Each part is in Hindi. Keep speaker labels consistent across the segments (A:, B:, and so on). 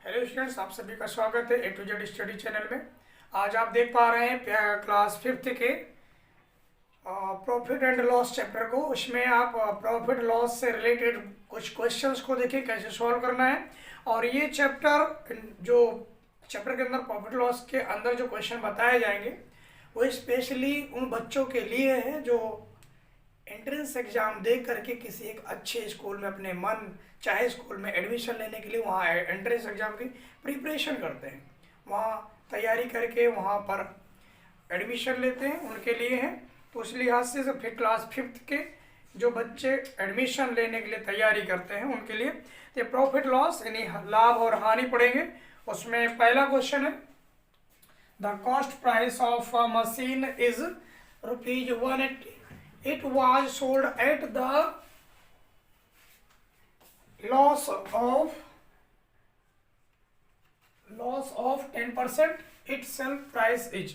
A: हेलो स्टूडेंट्स, आप सभी का स्वागत है ए टू जेड स्टडी चैनल में। आज आप देख पा रहे हैं क्लास फिफ्थ के प्रॉफिट एंड लॉस चैप्टर को। उसमें आप प्रॉफिट लॉस से रिलेटेड कुछ क्वेश्चंस को देखें कैसे सॉल्व करना है। और ये चैप्टर के अंदर प्रॉफिट लॉस के अंदर जो क्वेश्चन बताए जाएंगे वो स्पेशली उन बच्चों के लिए है जो एंट्रेंस एग्जाम दे करके किसी एक अच्छे स्कूल में अपने मन चाहे स्कूल में एडमिशन लेने के लिए वहाँ एंट्रेंस एग्जाम की प्रिपरेशन करते हैं, वहाँ तैयारी करके वहाँ पर एडमिशन लेते हैं, उनके लिए है। तो उस लिहाज से फिर क्लास फिफ्थ के जो बच्चे एडमिशन लेने के लिए तैयारी करते हैं उनके लिए तो प्रॉफिट लॉस यानी लाभ और हानि पढ़ेंगे। उसमें पहला क्वेश्चन है, the cost price of machine is ₹180. It was sold at the loss of 10%. Its sell price is,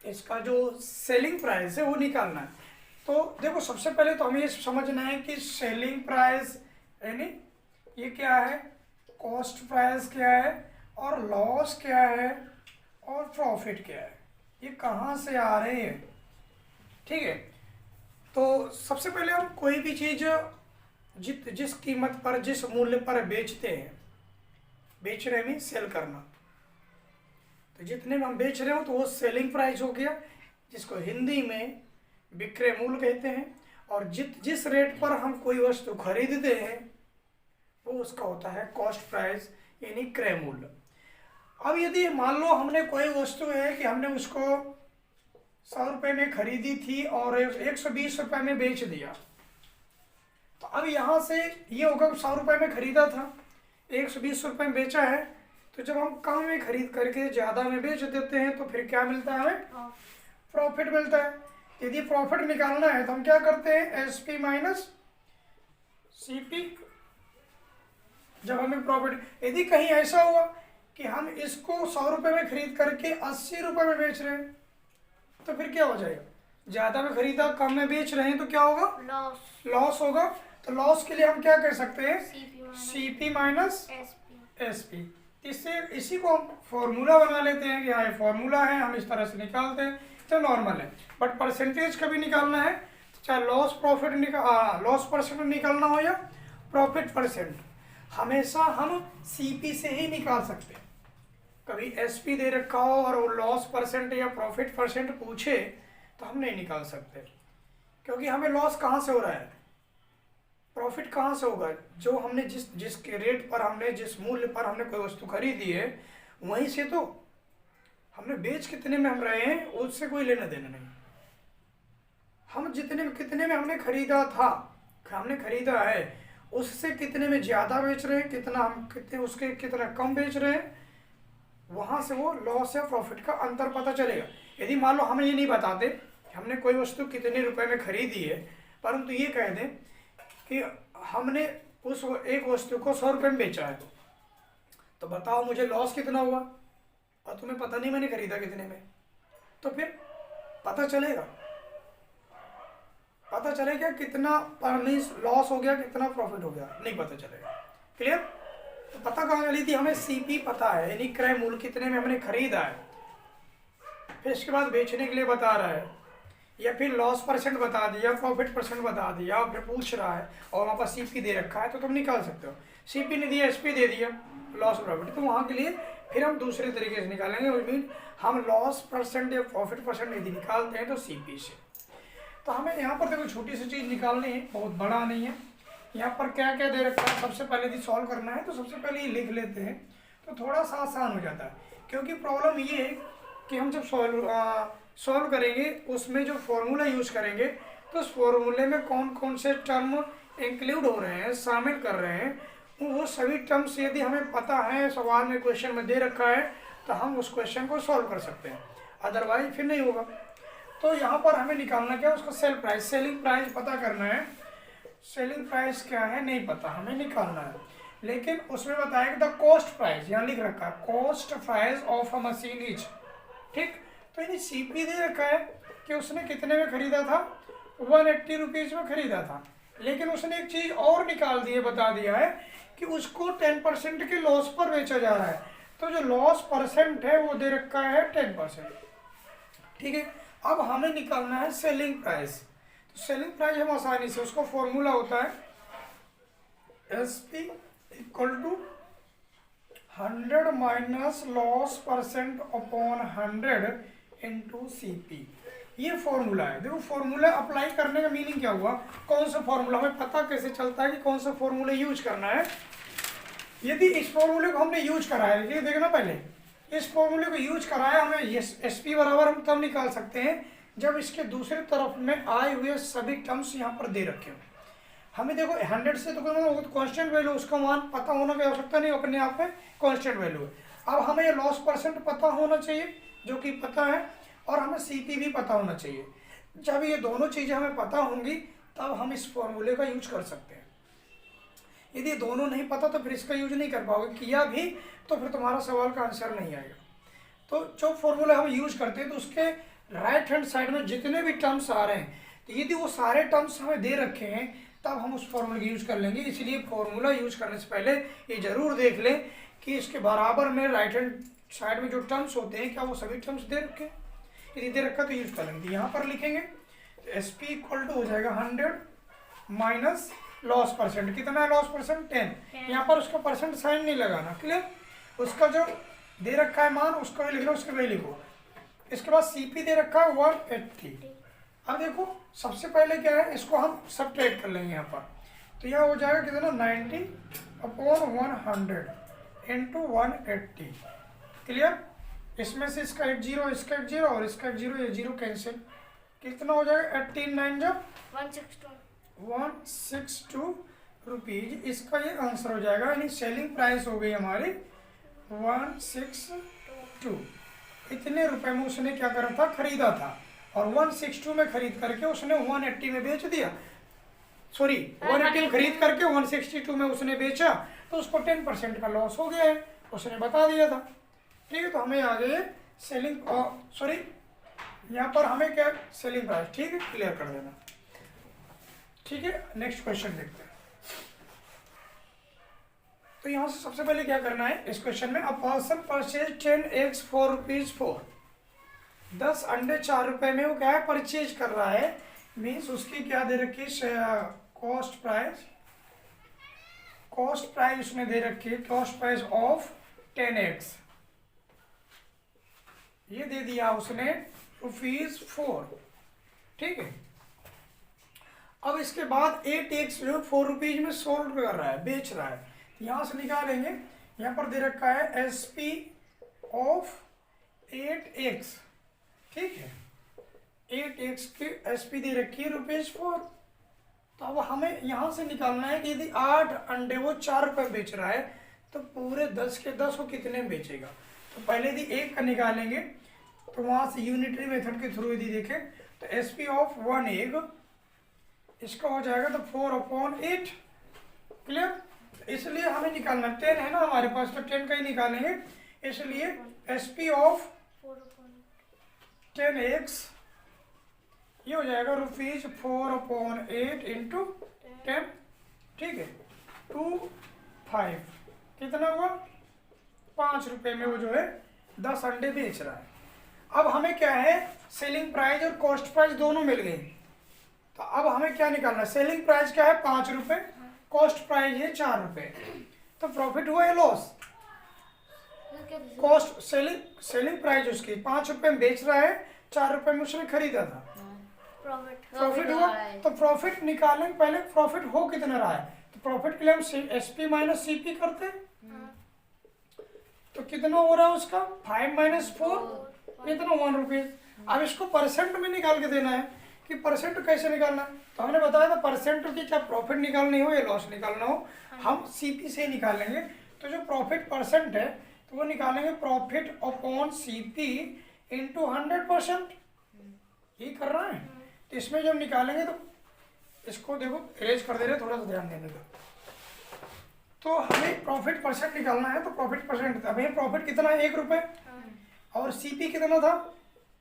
A: इसका जो सेलिंग प्राइस है वो निकालना है। तो देखो, सबसे पहले तो हमें ये समझना है कि सेलिंग प्राइस यानी ये क्या है, कॉस्ट प्राइस क्या है और लॉस क्या है और प्रॉफिट क्या है, ये कहाँ से आ रहे हैं। ठीक है, तो सबसे पहले हम कोई भी चीज़ जिस कीमत पर जिस मूल्य पर बेचते हैं, बेचने में सेल करना, तो जितने में हम बेच रहे हो तो वो सेलिंग प्राइस हो गया, जिसको हिंदी में विक्रय मूल्य कहते हैं। और जिस रेट पर हम कोई वस्तु खरीदते हैं वो उसका होता है कॉस्ट प्राइस यानी क्रय मूल्य। अब यदि मान लो हमने कोई वस्तु है कि हमने उसको 100 रुपये में खरीदी थी और 120 रुपये में बेच दिया, तो अब यहाँ से ये होगा 100 रुपये में खरीदा था, 120 रुपये में बेचा है। तो जब हम कम में खरीद करके ज़्यादा में बेच देते हैं तो फिर क्या मिलता है, हमें प्रॉफिट मिलता है। यदि प्रॉफिट निकालना है तो हम क्या करते हैं, एसपी माइनस सीपी। जब हमें प्रॉफिट, यदि कहीं ऐसा हुआ कि हम इसको 100 रुपये में खरीद करके 80 रुपये में बेच रहे हैं तो फिर क्या हो जाएगा, ज़्यादा में खरीदा कम में बेच रहे हैं तो क्या होगा, लॉस होगा। तो लॉस के लिए हम क्या कर सकते हैं, सीपी माइनस एसपी। इससे इसी को हम फॉर्मूला बना लेते हैं कि हाँ ये फॉर्मूला है, हम इस तरह से निकालते हैं तो नॉर्मल है। बट परसेंटेज कभी निकालना है तो चाहे लॉस परसेंट निकालना हो या प्रॉफिट परसेंट, हमेशा हम सीपी से ही निकाल सकते हैं। कभी एसपी दे रखा हो और वो लॉस परसेंट या प्रॉफिट परसेंट पूछे तो हम नहीं निकाल सकते, क्योंकि हमें लॉस कहाँ से हो रहा है, प्रॉफिट कहाँ से होगा। जो हमने जिस रेट पर हमने जिस मूल्य पर हमने कोई वस्तु खरीदी है वहीं से तो हमने बेच कितने में हम रहे हैं उससे कोई लेना देना नहीं। हम कितने में हमने खरीदा है उससे कितने में ज़्यादा बेच रहे हैं, कितना कम बेच रहे हैं, वहाँ से वो लॉस या प्रॉफिट का अंतर पता चलेगा। यदि मान लो हमें ये नहीं बताते हमने कोई वस्तु कितने रुपए में खरीदी है, परंतु ये कह दें कि हमने उस एक वस्तु को 100 रुपये में बेचा है, तो बताओ मुझे लॉस कितना हुआ, और तुम्हें पता नहीं मैंने खरीदा कितने में, तो फिर पता चलेगा कितना लॉस हो गया कितना प्रॉफिट हो गया, नहीं पता चलेगा। क्लियर। तो पता कहाँ चली थी, हमें सीपी पता है यानी क्रय मूल्य कितने में हमने खरीदा है, फिर इसके बाद बेचने के लिए बता रहा है, या फिर लॉस परसेंट बता दिया, प्रॉफिट परसेंट बता दिया, और फिर पूछ रहा है और वहाँ पर सीपी दे रखा है तो तुम निकाल सकते हो। सीपी ने दिया, एसपी दे दिया, लॉस प्रॉफिट, तो वहाँ के लिए फिर हम दूसरे तरीके से निकालेंगे। उस मीन हम लॉस परसेंट या प्रॉफिट परसेंट यदि निकालते हैं तो सीपी से। तो हमें यहाँ पर देखो छोटी सी चीज़ निकालनी है, बहुत बड़ा नहीं है। यहाँ पर क्या क्या दे रखा है, सबसे पहले यदि सॉल्व करना है तो सबसे पहले ये लिख लेते हैं तो थोड़ा सा आसान हो जाता है। क्योंकि प्रॉब्लम ये है कि हम जब सॉल्व करेंगे उसमें जो फॉर्मूला यूज़ करेंगे तो उस फॉर्मूले में कौन कौन से टर्म इंक्लूड हो रहे हैं, शामिल कर रहे हैं, वो सभी टर्म्स यदि हमें पता है, सवाल में क्वेश्चन में दे रखा है, तो हम उस क्वेश्चन को सॉल्व कर सकते हैं, अदरवाइज फिर नहीं होगा। तो यहाँ पर हमें निकालना क्या है, उसका सेलिंग प्राइस पता करना है। सेलिंग प्राइस क्या है नहीं पता, हमें निकालना है। लेकिन उसमें बताया कि द कॉस्ट प्राइस, यहाँ लिख रखा है cost price of a machine is, ठीक। तो यानी सीपी दे रखा है कि उसने कितने में खरीदा था, 180 रुपीज़ में खरीदा था, लेकिन उसने एक चीज़ और निकाल दी है, बता दिया है कि उसको 10% के लॉस पर बेचा जा रहा है, तो जो लॉस परसेंट है वो दे रखा है 10%। ठीक है, अब हमें निकालना है सेलिंग प्राइस। तो सेलिंग प्राइस हम आसानी से, उसका फॉर्मूला होता है SP equal to 100 minus loss percent upon 100 into CP। ये फॉर्मूला है। देखो फॉर्मूला अप्लाई करने का मीनिंग क्या हुआ, कौन सा फॉर्मूला, हमें पता कैसे चलता है कि कौन सा फॉर्मूला यूज करना है। यदि इस फॉर्मूले को हमने यूज करा है, ये देखना पहले, इस फॉर्मूले को यूज करा है, हमें SP बराबर हम तब निकाल सकते हैं जब इसके दूसरी तरफ में आए हुए सभी टर्म्स यहाँ पर दे रखे हो। हमें देखो 100 से तो कांस्टेंट वैल्यू, उसका मान पता होना की आवश्यकता नहीं, अपने आप में कांस्टेंट वैल्यू है। अब हमें ये लॉस परसेंट पता होना चाहिए, जो कि पता है, और हमें CP भी पता होना चाहिए। जब ये दोनों चीज़ें हमें पता होंगी तब हम इस फॉर्मूले का यूज कर सकते हैं। यदि दोनों नहीं पता तो फिर इसका यूज नहीं कर पाओगे, किया भी तो फिर तुम्हारा सवाल का आंसर नहीं आएगा। तो जो फॉर्मूला हम यूज करते हैं तो उसके राइट हैंड साइड में जितने भी टर्म्स आ रहे हैं, तो यदि वो सारे टर्म्स हमें दे रखे हैं तब हम उस फॉर्मूले का यूज कर लेंगे। इसलिए फॉर्मूला यूज करने से पहले ये जरूर देख लें कि इसके बराबर में राइट हैंड साइड में जो टर्म्स होते हैं क्या वो सभी टर्म्स दे रखे हैं। यदि दे रखा तो यूज कर लेंगे। यहाँ पर लिखेंगे तो SP इक्वल टू हो जाएगा 100 माइनस लॉस परसेंट। कितना है लॉस परसेंट? 10। यहाँ पर उसका परसेंट साइन नहीं लगाना, क्लियर। उसका जो दे रखा है मान उसका भी लिख लो, उसके भी लिखो। इसके बाद CP दे रखा है 180। अब देखो सबसे पहले क्या है, इसको हम सब्ट्रैक्ट कर लेंगे यहाँ पर। तो यह हो जाएगा कितना 90 अपॉन 100 इंटू 180, क्लियर। इसमें से इसका एक जीरो, इसका एक जीरो और इसका एक जीरो, ये जीरो कैंसिल। कितना हो जाएगा 18 9 जब 162 रुपीज। इसका ये आंसर हो जाएगा, यानी सेलिंग प्राइस हो गई हमारी 162। इतने रुपए में उसने क्या करा था, खरीदा था, और 162 में खरीद करके उसने 180 में बेच दिया। सॉरी 180 में खरीद करके 162 में उसने बेचा, तो उसको 10% का लॉस हो गया है, उसने बता दिया था। ठीक है, तो हमें आगे सेलिंग, सॉरी यहाँ पर हमें क्या सेलिंग प्राइस, ठीक है, क्लियर कर देना। ठीक है, नेक्स्ट क्वेश्चन देखते हैं। तो यहाँ से सबसे पहले क्या करना है इस क्वेश्चन में, अ पर्सन परचेज 10 eggs ₹4 10 अंडे 4 रुपए में वो क्या है परचेज कर रहा है। मीन्स उसकी क्या दे रखी है कॉस्ट प्राइस, कॉस्ट प्राइस उसने दे रखी है, कॉस्ट प्राइस ऑफ 10 eggs ये दे दिया उसने ₹4। ठीक है, अब इसके बाद 8 eggs जो 4 रुपीज में सोल्ड कर रहा है, बेच रहा है। यहां से निकालेंगे, यहाँ पर दे रखा है SP ऑफ 8 eggs। ठीक है, 8 eggs की SP दे रखी है ₹4। तो अब हमें यहाँ से निकालना है कि यदि 8 अंडे वो 4 रुपए बेच रहा है तो पूरे 10 के 10 वो कितने में बेचेगा। तो पहले यदि 1 का निकालेंगे तो वहां से यूनिटरी मेथड के थ्रू यदि देखें तो SP ऑफ 1 egg इसका हो जाएगा तो 4/8, क्लियर। इसलिए हमें निकालना 10 है ना हमारे पास, तो 10 का ही निकालेंगे। इसलिए SP ऑफ 10 eggs ये हो जाएगा ₹4/8 इंटू 10। ठीक है, 25 कितना हुआ 5 रुपए में वो जो है 10 अंडे बेच रहा है। अब हमें क्या है सेलिंग प्राइस और कॉस्ट प्राइस दोनों मिल गई। तो अब हमें क्या निकालना है, सेलिंग प्राइस क्या है 5 रुपए, कॉस्ट प्राइस है 4 रुपए। तो प्रॉफिट हुआ है लॉस, कॉस्ट सेलिंग प्राइस उसकी 5 रुपए में बेच रहा है, 4 रुपए में उसने खरीदा था, प्रॉफिट हुआ। तो प्रॉफिट निकालेंगे, पहले प्रॉफिट हो कितना रहा है, तो प्रॉफिट के लिए हम SP माइनस CP करते हैं। तो कितना हो रहा है उसका 5 - 4 कितना 1 रुपीज। अब इसको परसेंट में निकाल के देना है कि परसेंट कैसे निकालना है। तो हमने बताया था परसेंट की चाहे प्रॉफिट निकालनी हो या लॉस निकालना हो हम CP से निकालेंगे। तो जो प्रॉफिट परसेंट है तो वो निकालेंगे प्रॉफिट अपॉन CP इंटू 100%। ये कर रहा है, तो इसमें जब निकालेंगे तो इसको देखो इरेज कर दे रहे, थोड़ा सा ध्यान देने दो। तो हमें प्रॉफिट परसेंट निकालना है, तो प्रॉफिट परसेंट अभी प्रॉफिट कितना है 1 रुपए, और CP कितना था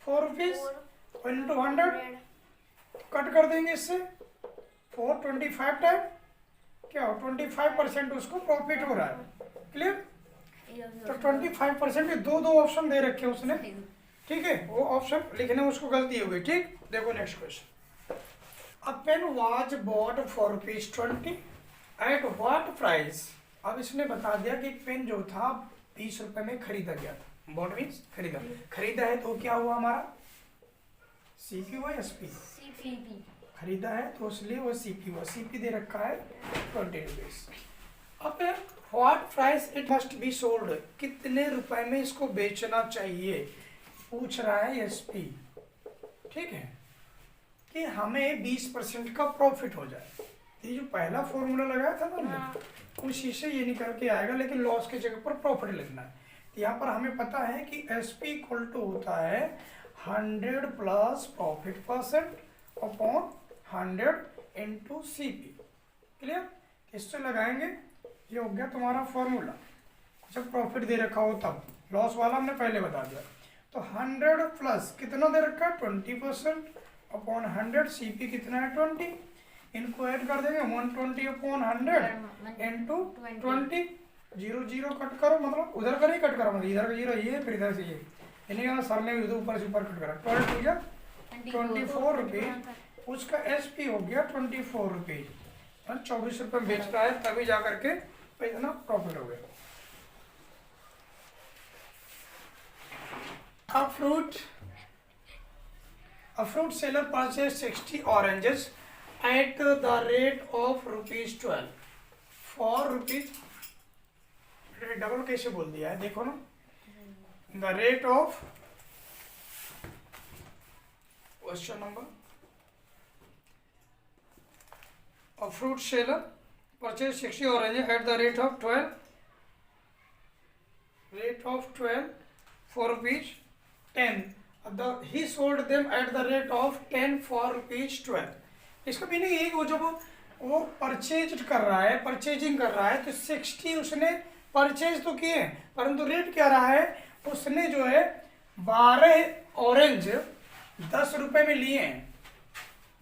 A: 4 रुपीज इंटू 100 कट कर देंगे इससे 425 टाइम क्या हो 25% उसको प्रॉफिट हो रहा है। क्लियर? तो 25% के दो ऑप्शन दे रखे उसने, ठीक है, वो ऑप्शन लिखने में उसको गलती हो गई। ठीक, देखो next question. A pen was bought for ₹20 at what price. अब इसने बता दिया कि पेन जो था 20 रुपए में खरीदा गया था। बॉट मीन्स खरीदा, खरीदा है तो क्या हुआ हमारा, सीपी हुआ एसपी,
B: सीपी
A: खरीदा है तो इसलिए वो सीपी हुआ। सीपी दे रखा है 20 रुपीज। अब what price it must be sold, कितने रुपए में इसको बेचना चाहिए पूछ रहा है एसपी। ठीक है, कि हमें 20% का प्रॉफिट हो जाए। ये जो पहला फॉर्मूला लगाया था ना हमने, उसी से ये निकल के आएगा, लेकिन लॉस के जगह पर प्रॉफिट लिखना है। तो यहाँ पर हमें पता है कि एसपी इक्वल टू होता है 100 plus profit percent upon 100 into CP. Clear? इससे लगाएंगे, ये हो गया तुम्हारा फॉर्मूला। जब प्रॉफिट दे रखा हो तब, लॉस वाला हमने पहले बता दिया। तो 100 प्लस कितना दे रखा है 20% अपॉन 100, सीपी कितना है 20, इनको ऐड कर देंगे 120 अपॉन 100 इंटू 20। 0 0 कट करो, मतलब उधर का नहीं कट करो, मतलब इधर का 0 ये, फिर इधर से ये, यानी सर ने इधर ऊपर से ऊपर कट करा। 12 या 24 रुपीज, उसका एसपी हो गया 24 रुपीज, 24 रुपये बेच रहा है, तभी जा करके इतना प्रॉफिट हो गया। A fruit seller purchased 60 oranges at the rate of ₹12 for rupees, double कैसे बोल दिया है देखो ना, the rate of, question number, a fruit seller purchased 60 oranges at the rate of 12 for ₹10. He sold them at the rate of 10 for ₹12. इसका मीनिंग ये कि जब वो परचेज कर रहा है, परचेजिंग कर रहा है, तो 60 उसने परचेज तो किए, परंतु रेट क्या रहा है, उसने जो है 12 ऑरेंज 10 रुपए में लिए हैं।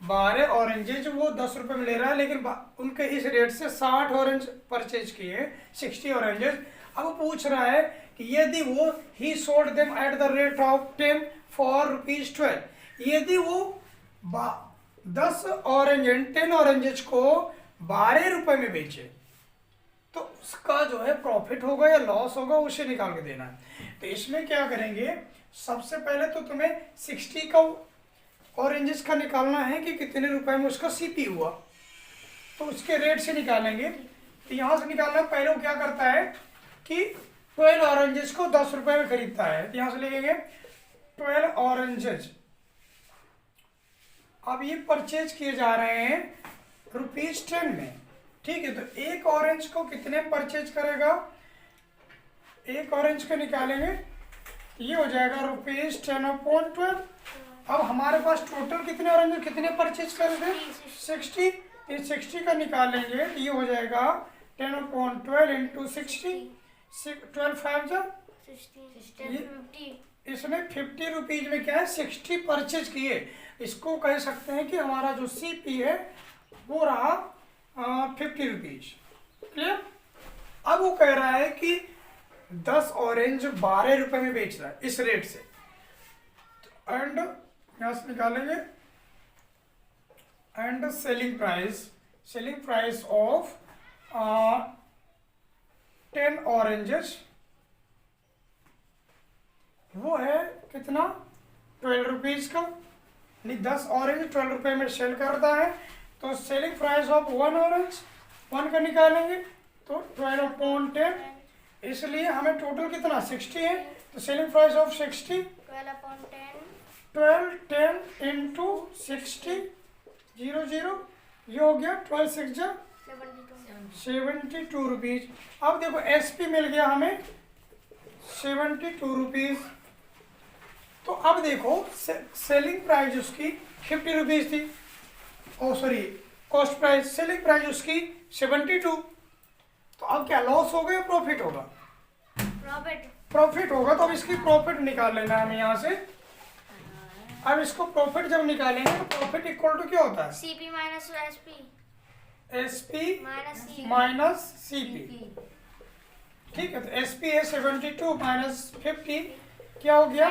A: 12 ऑरेंजेज वो 10 रुपए में ले रहा है, लेकिन उनके इस रेट से 60 ऑरेंज परचेज किए, 60 ऑरेंजेस। अब पूछ रहा है कि यदि वो ही sold them at the rate of 10 for ₹12, यदि वो 10 ऑरेंज 10 ऑरेंजेस को 12 रुपए में बेचे तो उसका जो है प्रॉफिट होगा या लॉस होगा, उसे निकाल के देना है। तो इसमें क्या करेंगे, सबसे पहले तो तुम्हें 60 का ऑरेंजेस का निकालना है कि कितने रुपए में उसका सीपी हुआ, तो उसके रेट से निकालेंगे। तो यहाँ से निकालना, पहले वो क्या करता है कि 12 ऑरेंजेस को 10 रुपए में खरीदता है। तो यहाँ से लिखेंगे 12 ऑरेंजेस। अब ये परचेज किए जा रहे हैं ₹10 में, ठीक है। तो एक ऑरेंज को कितने परचेज करेगा, एक ऑरेंज को निकालेंगे, ये हो जाएगा ₹10 अपॉन 12। अब हमारे पास टोटल कितने ऑरेंज कितने परचेज करे थे 60, ये 60 का निकालेंगे, ये हो जाएगा 10 अपॉन 12 इंटू 60, 12 5 जा 50। इसने 50 रुपीज में क्या है 60 परचेज किए। इसको कह सकते हैं कि हमारा जो सीपी है वो रहा 50 रुपीज। क्लियर? अब वो कह रहा है कि 10 ऑरेंज 12 रुपए में बेच रहा है इस रेट से, एंड यहां से निकालेंगे and selling price of 10 oranges वो है कितना 12 रुपीज का, 10 ऑरेंज 12 रुपए में सेल करता है। तो सेलिंग प्राइस ऑफ 1 ऑरेंज 1 का निकालेंगे तो 12 अपॉन 10, इसलिए हमें टोटल कितना 60 है। तो selling price of 60
B: 12 upon
A: 12 10 into 60 0 0, ये हो गया 12 6 जा 72 रुपीज। अब देखो एसपी मिल गया हमें 72 रुपीज। तो अब देखो सेलिंग प्राइस उसकी 50 रुपीज थी, oh sorry cost price, selling price उसकी 72। तो अब क्या लॉस होगा या प्रॉफिट होगा, प्रॉफिट होगा। तो अब इसकी प्रॉफिट निकाल लेना हमें यहाँ से। अब इसको प्रॉफिट जब निकालेंगे तो प्रॉफिट इक्वल टू क्या होता है
B: CP minus SP,
A: SP
B: minus
A: minus CP। ठीक है, तो SP है 72 माइनस 50, क्या हो गया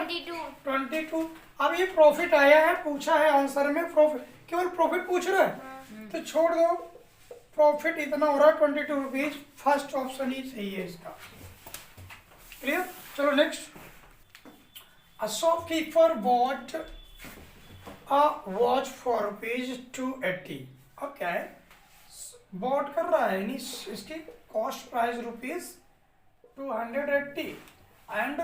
A: 22। अब ये प्रॉफिट आया है, पूछा है आंसर में प्रॉफिट, केवल प्रॉफिट पूछ रहा है तो छोड़ दो, प्रॉफिट इतना हो रहा है 22 रुपीज, फर्स्ट ऑप्शन ही सही है इसका। क्लियर? चलो next. A shopkeeper bought a watch for rupees 280। अब क्या है, बॉट कर रहा है, यानी इसकी cost price rupees 280 and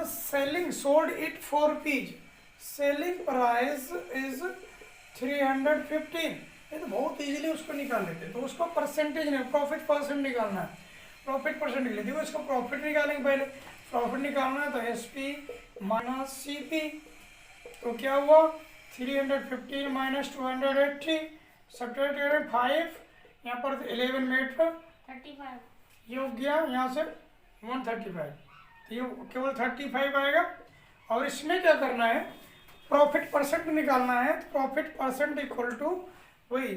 A: sold it for rupees, selling price is 315। ये तो बहुत इजीली उसको निकाल लेते हैं, तो उसको परसेंटेज नहीं, प्रॉफिट परसेंट निकालना है, प्रॉफिट परसेंट निकले, देखो इसको प्रॉफिट निकालेंगे, पहले प्रॉफिट निकालना है तो SP माइनस CP, तो क्या हुआ 315 माइनस 280, सब्ट्रैक्ट 5, यहाँ पर 11 मिनट पर
B: 35,
A: ये हो गया, यहाँ से 135, तो ये केवल 35 आएगा। और इसमें क्या करना है, प्रॉफिट परसेंट निकालना है, तो प्रॉफिट परसेंट इक्वल टू वही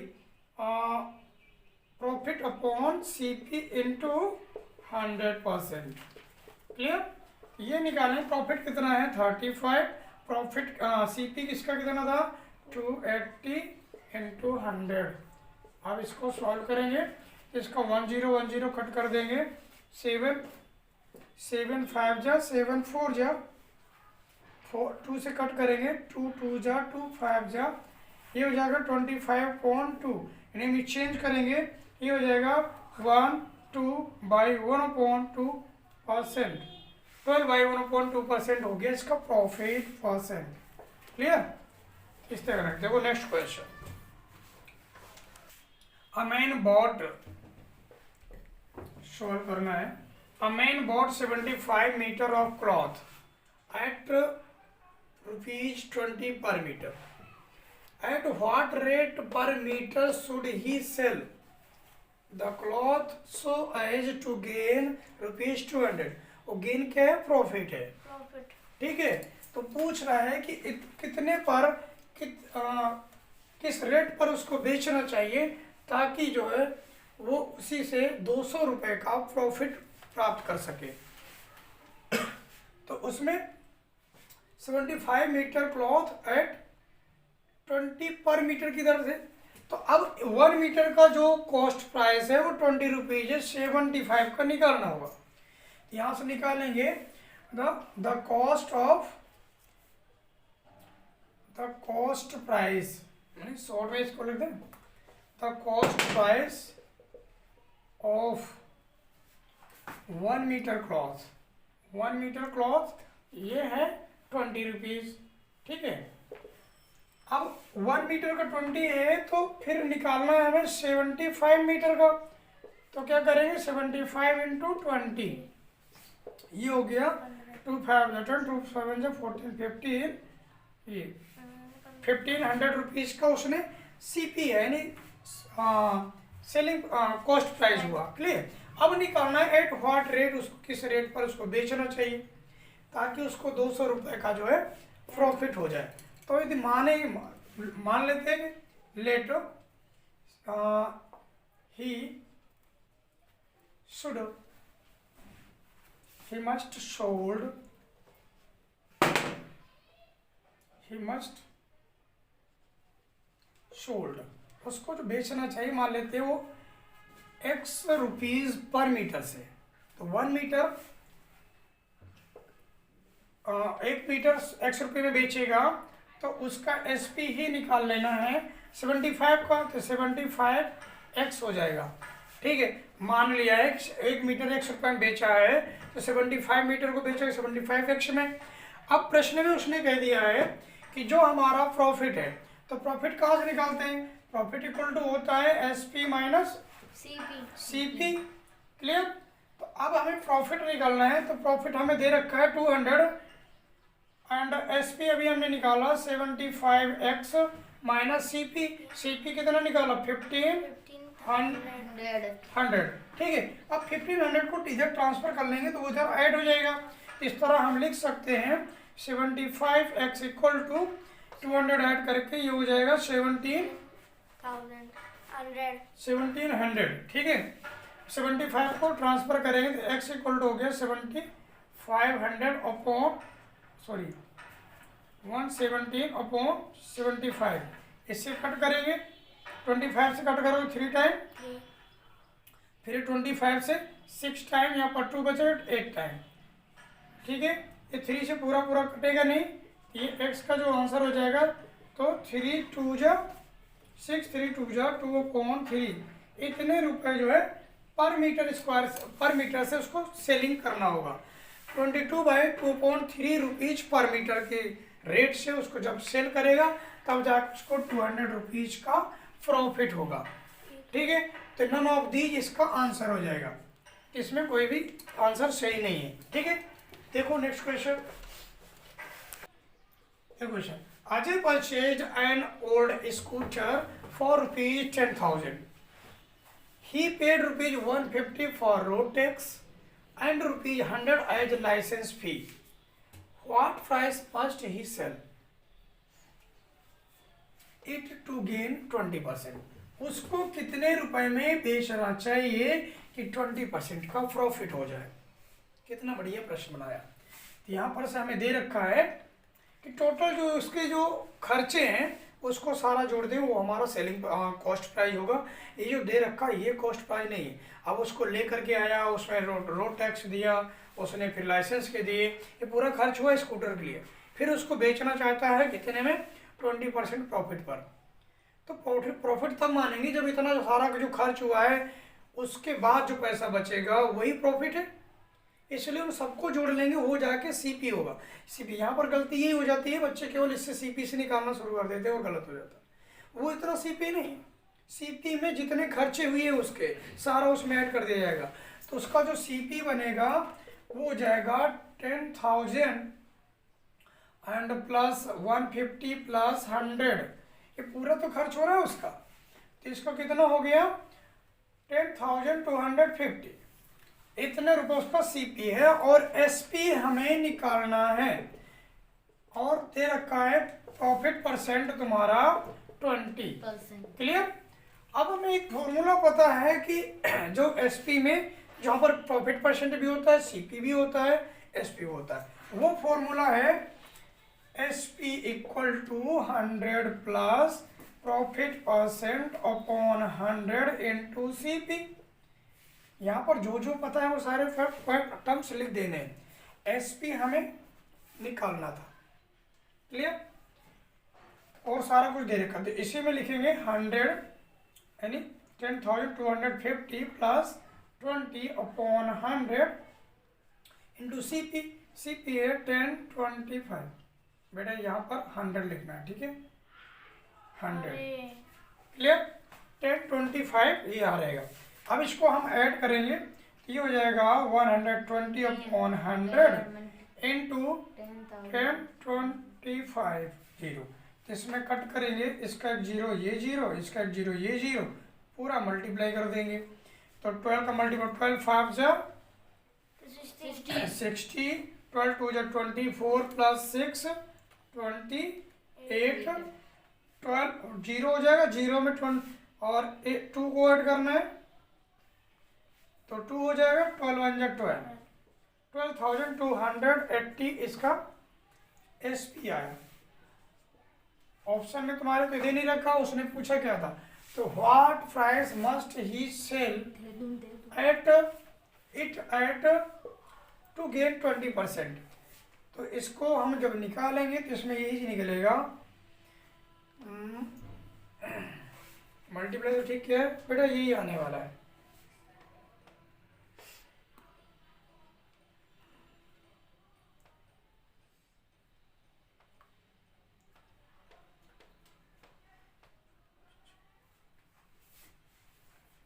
A: profit upon CP into 100%। Clear? ये निकालें, प्रॉफिट कितना है 35, प्रॉफिट CP किसका कितना था 280 इंटू 100। अब इसको सॉल्व करेंगे, इसका 1010 कट कर देंगे, 7 5 जा 7 4 जा 2 से कट करेंगे, 2 2 जा 2 5 जा, ये हो जाएगा 25/2, यानी हम चेंज करेंगे, ये हो जाएगा 1/2% 12/1/2% हो गया इसका प्रॉफिट परसेंट। क्लियर? इस तरह रख। देखो next question. A man bought, solve करना है। A man bought 75 metre of cloth at rupees 20 per metre. At what rate per metre should he sell the cloth so as to gain rupees 200। वो गेन क्या है, प्रॉफिट है।
B: प्रॉफिट।
A: ठीक है, तो पूछ रहा है कि कितने पर किस रेट पर उसको बेचना चाहिए ताकि जो है वो उसी से 200 रुपये का प्रॉफिट प्राप्त कर सके। तो उसमें 75 metre cloth eight 20 per metre की दर से, तो अब 1 मीटर का जो कॉस्ट प्राइस है वो 20 रुपीज है, 75 का निकालना होगा। यहाँ से निकालेंगे द कॉस्ट प्राइस, शॉर्ट में इसको लिख दें, the cost price of 1 metre cloth. 1 metre cloth ये है 20 रुपीज। ठीक है, अब 1 मीटर का 20 है, तो फिर निकालना है हमें 75 मीटर का, तो क्या करेंगे 75 इंटू 20, ये हो गया 2 5 2 7 14 15, ये 1500 रुपीज का उसने CP है, यानी सेलिंग कॉस्ट प्राइस हुआ। क्लियर? अब निकालना है एट व्हाट रेट, उसको किस रेट पर उसको बेचना चाहिए ताकि उसको 200 रुपये का जो है प्रॉफिट हो जाए। तो यदि मान लेते हैं लेट ही मस्ट सोल्ड, उसको जो बेचना चाहिए, मान लेते हैं वो X रुपीज पर मीटर से, तो 1 मीटर 1 मीटर X रुपये में बेचेगा, तो उसका SP ही निकाल लेना है 75 का, तो 75X हो जाएगा। ठीक है, मान लिया है 1 मीटर X रुपये में बेचा है, तो 75 मीटर को बेचेगा 75X में। अब प्रश्न में उसने कह दिया है कि जो हमारा प्रॉफिट है, तो प्रॉफिट कहाँ से निकालते हैं, प्रॉफिट इक्वल टू होता है SP माइनस CP। क्लियर? तो अब हमें प्रॉफिट निकालना है, तो प्रॉफिट हमें दे रखा है 200 एंड SP अभी हमने निकाला 75X माइनस CP कितना निकाला 1500। ठीक है, अब 1500 को इधर ट्रांसफर कर लेंगे तो उधर ऐड हो जाएगा। इस तरह हम लिख सकते हैं 75X इक्वल टू 200 ऐड करके ये हो जाएगा 17,000 1700, ठीक है। 75 को ट्रांसफर करेंगे तो x इक्वल टू हो गया 7500 अपॉन 117/75। इससे कट करेंगे, 25 से कट करोगे 3 टाइम, फिर 25 से 6 टाइम, यहाँ पर 2 बचेगा 8 टाइम, ठीक है। ये 3 से पूरा पूरा कटेगा नहीं, ये x का जो आंसर हो जाएगा तो 3 2 जा 6, 3 2 जा 2/3। इतने रुपए जो है पर मीटर स्क्वायर, पर मीटर से उसको सेलिंग करना होगा। 22/2.3 रुपीज पर मीटर के रेट से उसको जब सेल करेगा तब जाकर उसको 200 रुपीज का प्रॉफिट होगा, ठीक है। तो नन ऑफ दीज इसका आंसर हो जाएगा, इसमें कोई भी आंसर सही नहीं है, ठीक है। देखो next question, question Ajay purchase an old scooter for ₹10,000. He paid ₹150 for road tax and ₹100 as license fee. What price must he sell it to gain 20%? उसको कितने रुपए में बेचना चाहिए कि 20% का प्रॉफिट हो जाए। कितना बढ़िया प्रश्न बनाया। यहाँ पर से हमें दे रखा है कि टोटल जो उसके जो खर्चे हैं उसको सारा जोड़ दें, वो हमारा सेलिंग कॉस्ट प्राइस होगा। ये जो दे रखा है ये कॉस्ट प्राइस नहीं है। अब उसको ले करके आया, उसमें रोड टैक्स दिया, उसने फिर लाइसेंस के दिए, ये पूरा खर्च हुआ स्कूटर के लिए। फिर उसको बेचना चाहता है कितने में, 20% प्रॉफिट पर। तो प्रॉफिट तब मानेंगे जब इतना सारा जो खर्च हुआ है उसके बाद जो पैसा बचेगा वही प्रॉफिट है। इसलिए उन सबको जोड़ लेंगे, हो जाके सीपी होगा। सीपी यहाँ पर गलती यही हो जाती है, बच्चे केवल इससे सीपी से निकालना शुरू कर देते हैं और गलत हो जाता है। वो इतना सीपी नहीं, सीपी में जितने खर्चे हुए उसके सारा उसमें ऐड कर दिया जाएगा। तो उसका जो सीपी बनेगा वो हो जाएगा 10,000 एंड प्लस 150 प्लस 100। ये पूरा तो खर्च हो रहा है उसका, तो इसका कितना हो गया 10,250। इतने रुपए उसका सीपी है और एसपी हमें निकालना है और दे रखा है प्रॉफिट परसेंट तुम्हारा 20%। क्लियर। अब हमें एक फॉर्मूला पता है कि जो एसपी में जहाँ पर प्रॉफिट परसेंट भी होता है, सीपी भी होता है, एसपी होता है। वो फॉर्मूला है SP equal to 100 plus profit percent upon 100 into CP. यहाँ पर जो जो पता है वो सारे टर्म्स लिख देने हैं। एसपी हमें निकालना था, क्लियर। और सारा कुछ दे रखा, तो इसी में लिखेंगे 100 यानी 10,250 plus 20 upon 100 into CP. CP है 1025। बेटा यहाँ पर 100 लिखना है, ठीक है। 100 क्लियर। 1025 ये आ रहेगा। अब इसको हम ऐड करेंगे, ये हो जाएगा 120 अपॉन 100 इंटू 1025 जीरो। इसमें कट करेंगे, इसका एक जीरो ये जीरो, इसका एक जीरो ये जीरो, पूरा मल्टीप्लाई कर देंगे। तो 12 का मल्टीपल 12 5 जा 60, 12 2 जा 24 प्लस 6 28, 12 जीरो हो जाएगा, जीरो में 20 और 2 को ऐड करना है तो 2 हो जाएगा, 12 1 जा 12, 12,280 इसका एसपी आया। ऑप्शन में तुम्हारे तो दे नहीं रखा, उसने पूछा क्या था, तो what price must he sell it at to टू गेन 20%। तो इसको हम जब निकालेंगे तो इसमें यही निकलेगा, मल्टीप्लाई तो ठीक है बेटा, यही आने वाला है।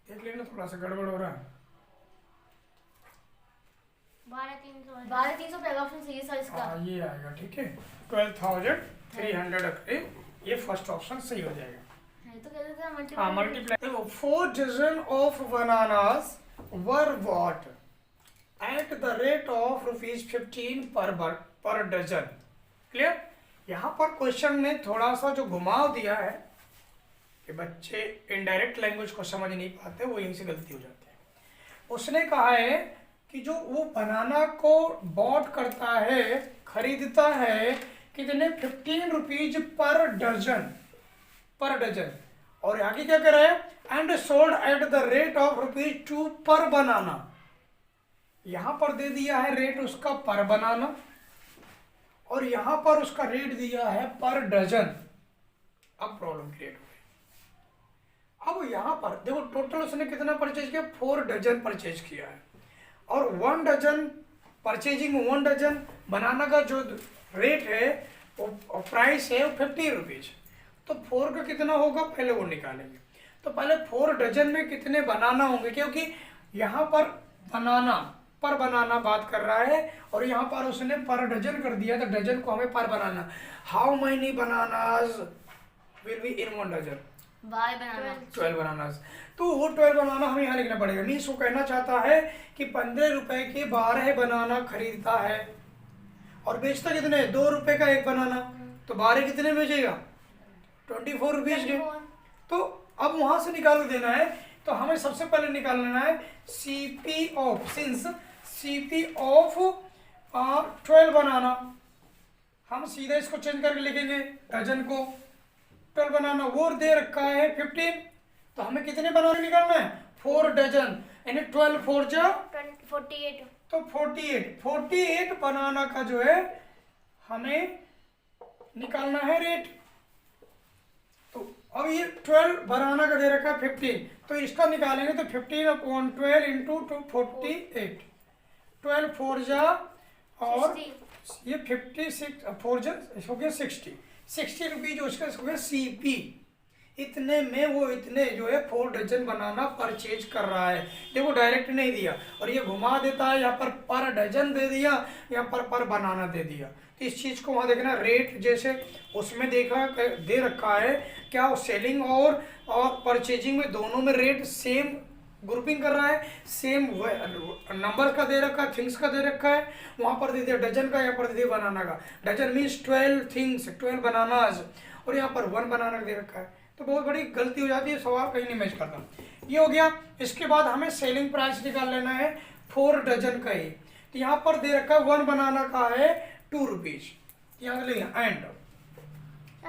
A: देख लेना, थोड़ा सा गड़बड़ हो रहा है।
B: 12,300 पे ऑप्शन सही है सर इसका।
A: हाँ ये आएगा, ठीक है। 12,300 ये फर्स्ट ऑप्शन सही हो जाएगा।
B: तो कहते थे
A: हाँ multiply. 4 dozen of bananas were bought at the rate of ₹15 per dozen. Clear. यहाँ पर क्वेश्चन ने थोड़ा सा जो घुमाव दिया है, कि बच्चे इनडायरेक्ट लैंग्वेज को समझ नहीं पाते, वो यहीं से गलती हो जाती है। उसने कहा है कि जो वो बनाना को बॉट करता है, खरीदता है कितने 15 रुपीज पर डजन, और आगे क्या कर रहा है, and sold at the rate of ₹2 पर बनाना। यहां पर दे दिया है रेट उसका पर बनाना, और यहां पर उसका रेट दिया है पर डजन। अब प्रॉब्लम क्रिएट हो गई। अब यहां पर देखो टोटल उसने कितना परचेज किया, 4 डजन परचेज किया है, और 1 डजन परचेजिंग 1 डजन बनाना का जो रेट है वो प्राइस है 50 रुपीज। तो 4 का कितना होगा पहले वो निकालेंगे। तो पहले 4 डजन में कितने बनाना होंगे, क्योंकि यहाँ पर बनाना पर बनाना बात कर रहा है, और यहाँ पर उसने पर डजन कर दिया, तो डजन को हमें पर banana. How many bananas will be in 1 dozen?
B: By banana
A: 12 bananas. तो वो 12 बनाना हमें यहाँ लिखना पड़ेगा। मीन्स वो कहना चाहता है कि 15 रुपए के 12 बनाना खरीदता है, और बेचता कितने, 2 रुपए का 1 बनाना, तो 12 कितने बेचेगा, 24 रुपीज के। तो अब वहां से निकाल देना है, तो हमें सबसे पहले निकाल लेना है CP of, since CP of 12 बनाना, हम सीधा इसको चेंज करके लिखेंगे डजन को 12 बनाना, वो दे रखा है 15, तो हमें कितने बनाना निकालना है, 4 डजन, यानी 12 4 जा
B: 48।
A: तो 48 बनाना का जो है हमें निकालना है रेट। तो अब ये 12 बनाना का दे रखा है 15, तो इसका निकालेंगे तो 15/12 इंटू 48, 12 4 जा, और
B: 60।
A: ये 56 4 जा हो गया 60 रुपीज उसका हो गया सीपी। इतने में वो इतने जो है 4 डजन बनाना परचेज कर रहा है। देखो डायरेक्ट नहीं दिया, और ये घुमा देता है, यहाँ पर डजन दे दिया, यहाँ पर बनाना दे दिया। तो इस चीज़ को वहाँ देखना, रेट जैसे उसमें देखा दे रखा है, क्या सेलिंग और परचेजिंग में दोनों में रेट सेम ग्रुपिंग कर रहा है, सेम नंबर का दे रखा है, थिंग्स का दे रखा है। वहाँ पर दे दिया डजन का, यहाँ पर दे दिया बनाना का। डजन मीन्स 12 थिंग्स, 12 बनानाज, और यहाँ पर 1 बनाना दे रखा है। तो बहुत बड़ी गलती हो जाती है, सवाल कहीं नहीं मैच करता। ये हो गया। इसके बाद हमें सेलिंग प्राइस निकाल लेना है 4 डजन का ही। तो यहाँ पर दे रखा है 1 बनाना का है 2 रुपीज, यहाँ से लिखा एंड।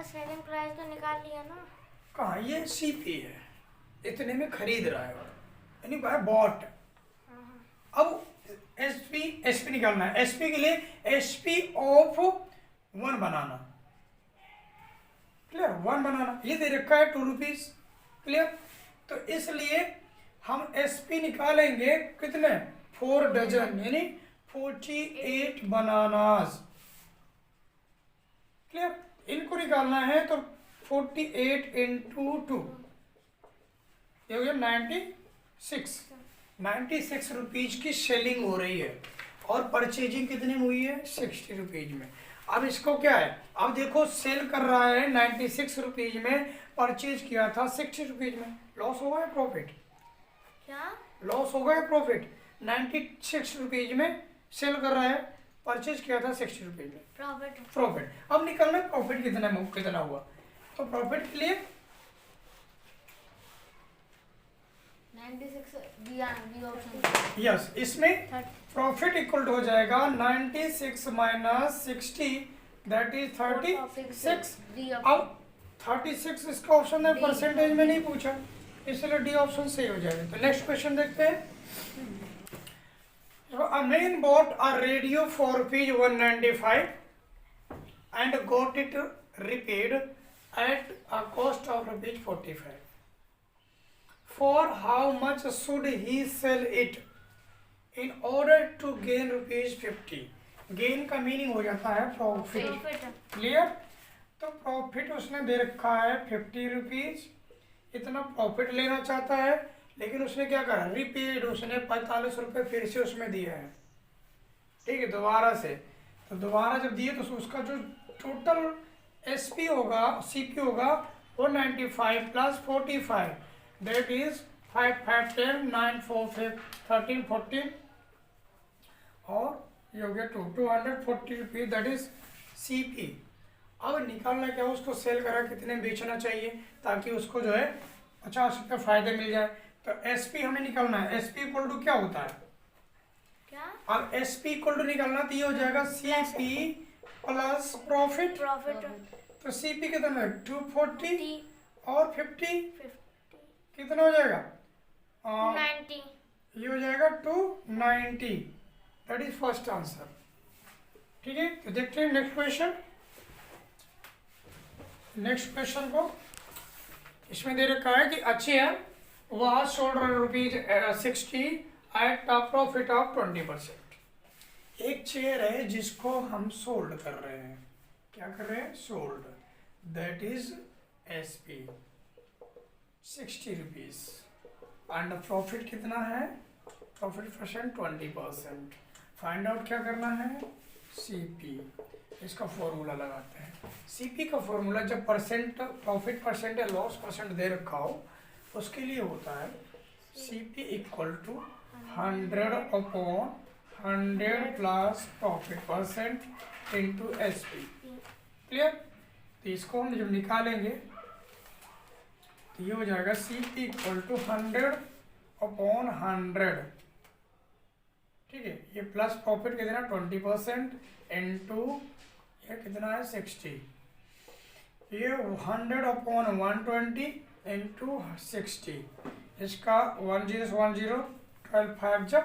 B: सेलिंग प्राइस तो निकाल लिया ना,
A: कहाँ, ये सीपी है, इतने में खरीद रहा है, यानी बाय बॉट। अब एसपी निकालना है। एसपी के लिए एसपी ऑफ 1 बनाना, क्लियर, 1 बनाना ये दे रखा है 2 रुपीज, क्लियर। तो इसलिए हम एसपी निकालेंगे कितने, 4 डजन, यानी 48 बनानास, क्लियर। इनको निकालना है तो 48 इंटू 2 ये हो गया 96 रुपीज की सेलिंग हो रही है, और परचेजिंग कितने में हुई है, 60 रुपीज में। अब इसको क्या है, अब देखो सेल कर रहा है 96 रुपीज में, परचेज किया था 60 रुपीज में, लॉस होगा या प्रॉफिट,
B: क्या
A: लॉस होगा या प्रॉफिट। 96 रुपीज में सेल कर रहा है, परचेज किया था 60 रुपीज में, प्रॉफिट। अब निकलना है प्रॉफिट कितना हुआ। तो प्रॉफिट के लिए
B: 96 दिया ऑप्शन,
A: यस, इसमें प्रॉफिट इक्वल हो जाएगा 96 माइनस 60, दैट इज 36। अब 36 इसका ऑप्शन है, परसेंटेज में नहीं पूछा, इसलिए डी ऑप्शन सही हो जाएगा। तो नेक्स्ट क्वेश्चन देखते हैं। A man bought a radio for ₹195 and got it repaired at a cost of ₹45. For how much should he sell it in order to gain ₹50? Gain का मीनिंग हो जाता है प्रॉफिट, क्लियर। तो प्रॉफिट उसने दे रखा है 50 रुपीज, इतना प्रॉफिट लेना चाहता है, लेकिन उसने क्या करा, रिपेड, उसने 45 रुपये फिर से उसमें दिया है, ठीक है, दोबारा से। तो दोबारा जब दिए तो उसका जो टोटल एसपी होगा, सीपी होगा 195 प्लस 45, दैट इज 5 5 10 9 4 13 14, और ये हो गया 240 रुपीज, दैट इज सीपी। अब निकालना क्या, उसको सेल करा कितने बेचना चाहिए ताकि उसको जो है 50 रुपये फायदे मिल जाए। तो SP हमें निकालना है। SP इक्वल टू क्या होता है,
B: क्या?
A: अब SP इक्वल टू निकालना तो ये हो जाएगा CP प्लस प्रॉफिट।
B: प्रॉफिट
A: तो CP कितना है 240 और 50
B: 50
A: कितना हो जाएगा
B: 90।
A: ये हो जाएगा 290। That is first answer. ठीक है, तो देखते हैं नेक्स्ट क्वेश्चन। नेक्स्ट क्वेश्चन को इसमें दे रखा है कि अच्छे है वह sold ₹60 at a profit of 20%। एक चेयर है जिसको हम सोल्ड कर रहे हैं, क्या कर रहे हैं, sold, that is SP 60 rupees and profit कितना है, प्रॉफिट परसेंट 20%। फाइंड आउट क्या करना है, CP। इसका फॉर्मूला लगाते हैं। CP का फॉर्मूला जब परसेंट प्रॉफिट परसेंट या लॉस परसेंट दे रखा हो उसके लिए होता है CP equal to 100 upon 100 plus profit percent into SP। Clear. तो इसको हम जब निकालेंगे तो ये हो जाएगा CP इक्वल टू 100 अपॉन 100। ठीक है, ये प्लस प्रॉफिट कितना 20% इंटू ये कितना है 60। ये 100 अपॉन 120 इंटू 60। इसका 1 0 1 0 12 5 जब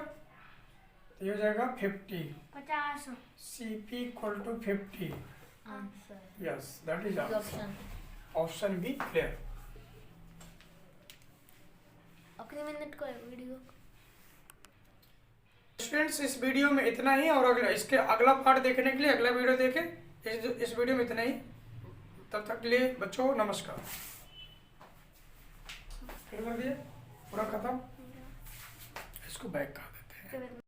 A: तो ये हो जाएगा 50।
B: 50
A: CP equal to 50।
B: Answer.
A: Yes that is
B: option.
A: Option B clear.
B: अगले मिनट को वीडियो।
A: स्टूडेंट्स इस वीडियो में इतना ही, और अगला इसके अगला पार्ट देखने के लिए अगला वीडियो देखें। इस वीडियो में इतना ही, तब तक के लिए बच्चों नमस्कार। फिर कर दिए पूरा खत्म, इसको बैक कर देते हैं।